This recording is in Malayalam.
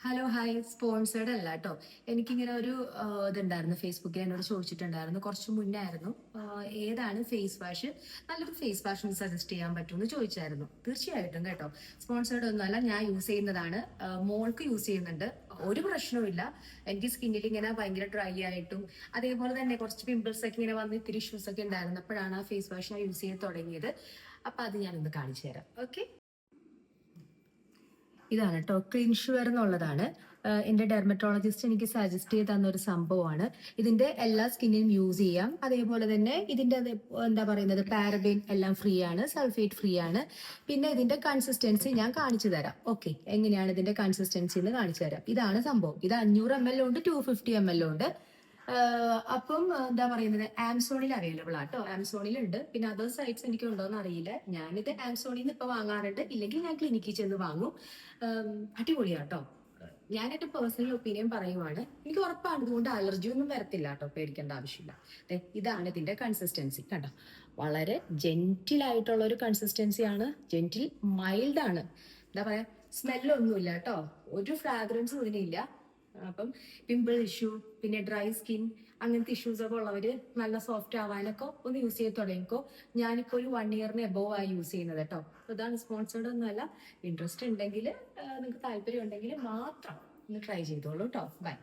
ഹലോ ഹായ്, സ്പോൺസേഡ് അല്ല കേട്ടോ. എനിക്കിങ്ങനെ ഒരു ഇതുണ്ടായിരുന്നു, ഫേസ്ബുക്കിൽ എന്നോട് ചോദിച്ചിട്ടുണ്ടായിരുന്നു, കുറച്ച് മുന്നേ ആയിരുന്നു. ഏതാണ് ഫേസ് വാഷ്, നല്ലൊരു ഫേസ് വാഷ് ഒന്ന് സജസ്റ്റ് ചെയ്യാൻ പറ്റുമെന്ന് ചോദിച്ചായിരുന്നു. തീർച്ചയായിട്ടും കേട്ടോ, സ്പോൺസേഡ് ഒന്നുമല്ല, ഞാൻ യൂസ് ചെയ്യുന്നതാണ്. മോൾക്ക് യൂസ് ചെയ്യുന്നുണ്ട്, ഒരു പ്രശ്നവുമില്ല. എനിക്ക് സ്കിന്നിൽ ഇങ്ങനെ ഭയങ്കര ഡ്രൈ ആയിട്ടും അതേപോലെ തന്നെ കുറച്ച് പിമ്പിൾസ് ഒക്കെ ഇങ്ങനെ വന്ന് ഇത്തിരി ഇഷ്യൂസ് ഒക്കെ ഉണ്ടായിരുന്നപ്പോഴാണ് ആ ഫേസ് വാഷ് ഞാൻ യൂസ് ചെയ്യാൻ തുടങ്ങിയത്. അപ്പൊ അത് ഞാനൊന്ന് കാണിച്ചു തരാം. ഓക്കെ, ഇതാണ് കേട്ടോ, ക്ലിൻഷുവർ എന്നുള്ളതാണ്. എൻ്റെ ഡെർമറ്റോളജിസ്റ്റ് എനിക്ക് സജസ്റ്റ് ചെയ്ത് തന്ന ഒരു സംഭവമാണ്. ഇതിന്റെ എല്ലാ സ്കിന്നിനും യൂസ് ചെയ്യാം. അതേപോലെ തന്നെ ഇതിന്റെ എന്താ പറയുന്നത്, പാരബിൻ എല്ലാം ഫ്രീ ആണ്, സൾഫേറ്റ് ഫ്രീ ആണ്. പിന്നെ ഇതിന്റെ കൺസിസ്റ്റൻസി ഞാൻ കാണിച്ചു തരാം. ഓക്കെ, എങ്ങനെയാണ് ഇതിന്റെ കൺസിസ്റ്റൻസി എന്ന് കാണിച്ചു തരാം. ഇതാണ് സംഭവം. ഇത് 500 ml ഉണ്ട്, 250 ml ഉണ്ട്. അപ്പം എന്താ പറയുന്നത്, ആമസോണിൽ അവൈലബിൾ ആട്ടോ. ആമസോണിൽ ഉണ്ട്. പിന്നെ അതർ സൈറ്റ്സ് എനിക്ക് ഉണ്ടോന്ന് അറിയില്ല. ഞാനിത് ആമസോണിൽ നിന്ന് ഇപ്പൊ വാങ്ങാറുണ്ട്, ഇല്ലെങ്കിൽ ഞാൻ ക്ലിനിക്കിൽ ചെന്ന് വാങ്ങും. അടിപൊളിയാട്ടോ. ഞാൻ എന്റെ പേഴ്സണൽ ഒപ്പീനിയൻ പറയുവാണ്. എനിക്ക് ഉറപ്പാണ് ഇതുകൊണ്ട് അലർജി ഒന്നും വരത്തില്ല കേട്ടോ, പേടിക്കേണ്ട ആവശ്യമില്ല. ഇതാണ് ഇതിന്റെ കൺസിസ്റ്റൻസി കണ്ടോ. വളരെ ജെന്റിൽ ആയിട്ടുള്ള ഒരു കൺസിസ്റ്റൻസിയാണ്. ജെന്റിൽ മൈൽഡ് ആണ്. എന്താ പറയാ, സ്മെല്ലൊന്നുമില്ല കേട്ടോ, ഒരു ഫ്രാഗ്രൻസും ഇതിനില്ല. അപ്പം പിമ്പിൾ ഇഷ്യൂ, പിന്നെ ഡ്രൈ സ്കിൻ, അങ്ങനത്തെ ഇഷ്യൂസ് ഒക്കെ ഉള്ളവര് നല്ല സോഫ്റ്റ് ആവാനൊക്കെ ഒന്ന് യൂസ് ചെയ്ത് തുടങ്ങിക്കോ. ഞാനിപ്പോ ഒരു 1 year എബോവ് ആയി യൂസ് ചെയ്യുന്നത് കേട്ടോ. ഇതാണ്, സ്പോൺസേർഡ് ഒന്നുമല്ല. ഇൻട്രസ്റ്റ് ഉണ്ടെങ്കിൽ, നിങ്ങൾക്ക് താല്പര്യം ഉണ്ടെങ്കിൽ മാത്രം ഒന്ന് ട്രൈ ചെയ്തോളൂ കേട്ടോ. ബൈ.